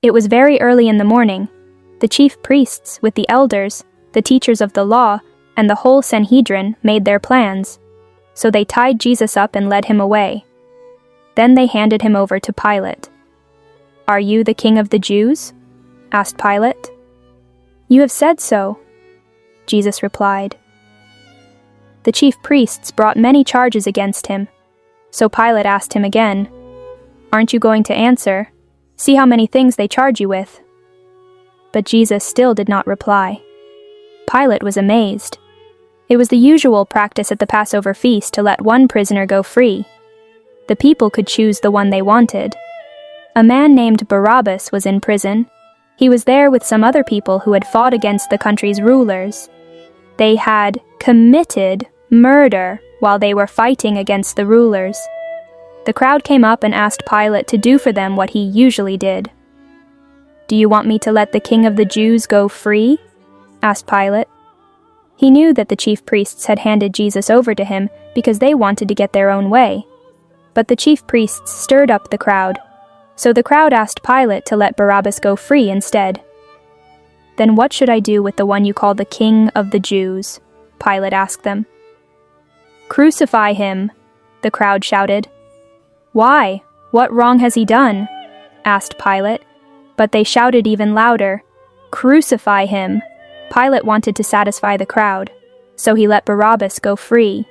It was very early in the morning. The chief priests, with the elders, the teachers of the law, and the whole Sanhedrin made their plans. So they tied Jesus up and led him away. Then they handed him over to Pilate. "Are you the king of the Jews?" asked Pilate. "You have said so," Jesus replied. The chief priests brought many charges against him. So Pilate asked him again, "Aren't you going to answer? See how many things they charge you with." But Jesus still did not reply. Pilate was amazed. It was the usual practice at the Passover feast to let one prisoner go free. The people could choose the one they wanted. A man named Barabbas was in prison. He was there with some other people who had fought against the country's rulers. They had committed murder while they were fighting against the rulers. The crowd came up and asked Pilate to do for them what he usually did. "Do you want me to let the king of the Jews go free?" asked Pilate. He knew that the chief priests had handed Jesus over to him because they wanted to get their own way. But the chief priests stirred up the crowd, so the crowd asked Pilate to let Barabbas go free instead. "Then what should I do with the one you call the King of the Jews?" Pilate asked them. "Crucify him," the crowd shouted. "Why? What wrong has he done?" asked Pilate, but they shouted even louder, "Crucify him." Pilate wanted to satisfy the crowd, so he let Barabbas go free.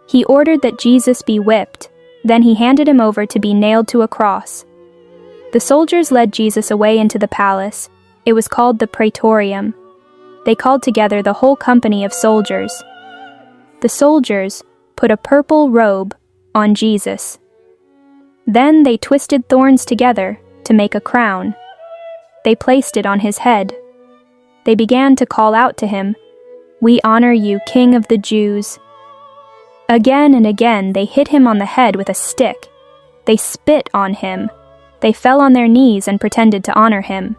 He ordered that Jesus be whipped, then he handed him over to be nailed to a cross. The soldiers led Jesus away into the palace. It was called the Praetorium. They called together the whole company of soldiers. The soldiers put a purple robe on Jesus. Then they twisted thorns together to make a crown. They placed it on his head. They began to call out to him, "We honor you, King of the Jews." Again and again they hit him on the head with a stick. They spit on him. They fell on their knees and pretended to honor him.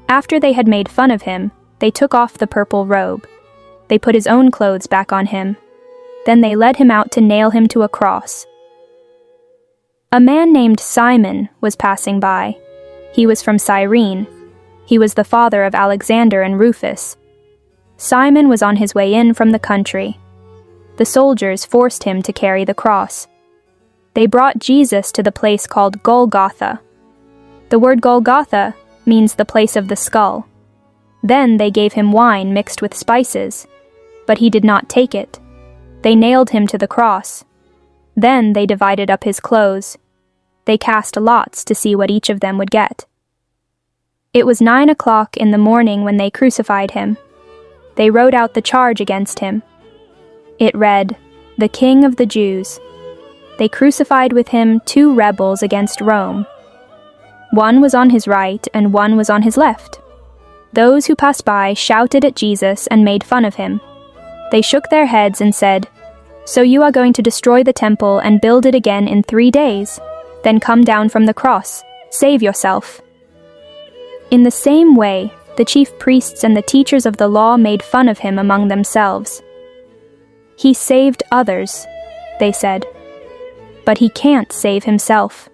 After they had made fun of him, they took off the purple robe. They put his own clothes back on him. Then they led him out to nail him to a cross. A man named Simon was passing by. He was from Cyrene. He was the father of Alexander and Rufus. Simon was on his way in from the country. The soldiers forced him to carry the cross. They brought Jesus to the place called Golgotha. The word Golgotha means the place of the skull. Then they gave him wine mixed with spices, but he did not take it. They nailed him to the cross. Then they divided up his clothes. They cast lots to see what each of them would get. It was 9 o'clock in the morning when they crucified him. They wrote out the charge against him. It read, "The King of the Jews." They crucified with him 2 rebels against Rome. One was on his right and one was on his left. Those who passed by shouted at Jesus and made fun of him. They shook their heads and said, "So you are going to destroy the temple and build it again in 3 days? Then come down from the cross. Save yourself." In the same way, the chief priests and the teachers of the law made fun of him among themselves. "He saved others," they said, "but he can't save himself.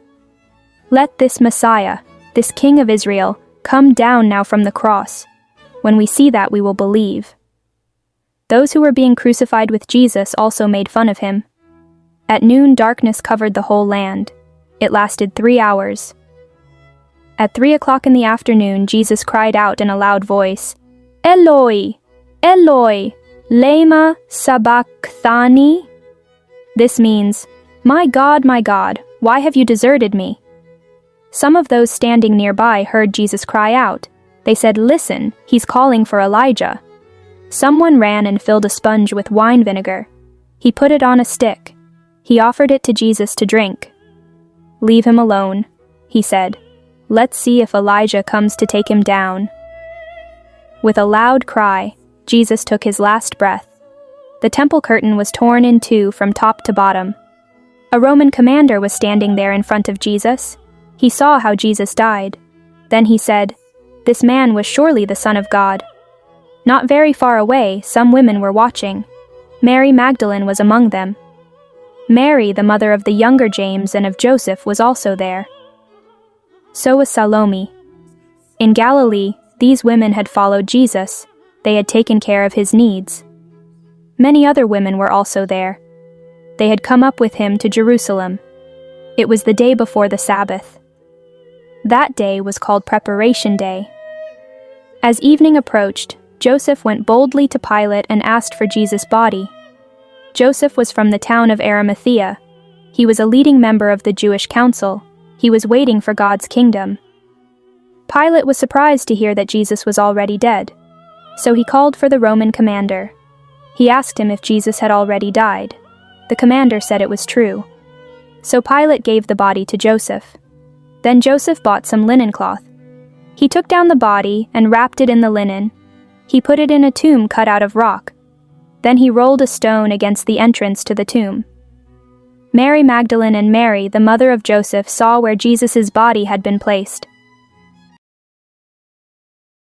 Let this Messiah, this King of Israel, come down now from the cross. When we see that, we will believe." Those who were being crucified with Jesus also made fun of him. At noon, darkness covered the whole land. It lasted 3 hours. At 3 o'clock in the afternoon, Jesus cried out in a loud voice, "Eloi, Eloi, lema sabachthani?" This means, my God, why have you deserted me?" Some of those standing nearby heard Jesus cry out. They said, "Listen, he's calling for Elijah." Someone ran and filled a sponge with wine vinegar. He put it on a stick. He offered it to Jesus to drink. "Leave him alone," he said. "Let's see if Elijah comes to take him down." With a loud cry, Jesus took his last breath. The temple curtain was torn in 2 from top to bottom. A Roman commander was standing there in front of Jesus. He saw how Jesus died. Then he said, "This man was surely the Son of God." Not very far away, some women were watching. Mary Magdalene was among them. Mary, the mother of the younger James and of Joseph, was also there. So was Salome. In Galilee, these women had followed Jesus. They had taken care of his needs. Many other women were also there. They had come up with him to Jerusalem. It was the day before the Sabbath. That day was called Preparation Day. As evening approached, Joseph went boldly to Pilate and asked for Jesus' body. Joseph was from the town of Arimathea. He was a leading member of the Jewish council. He was waiting for God's kingdom. Pilate was surprised to hear that Jesus was already dead. So he called for the Roman commander. He asked him if Jesus had already died. The commander said it was true. So Pilate gave the body to Joseph. Then Joseph bought some linen cloth. He took down the body and wrapped it in the linen. He put it in a tomb cut out of rock. Then he rolled a stone against the entrance to the tomb. Mary Magdalene and Mary, the mother of Joseph, saw where Jesus' body had been placed.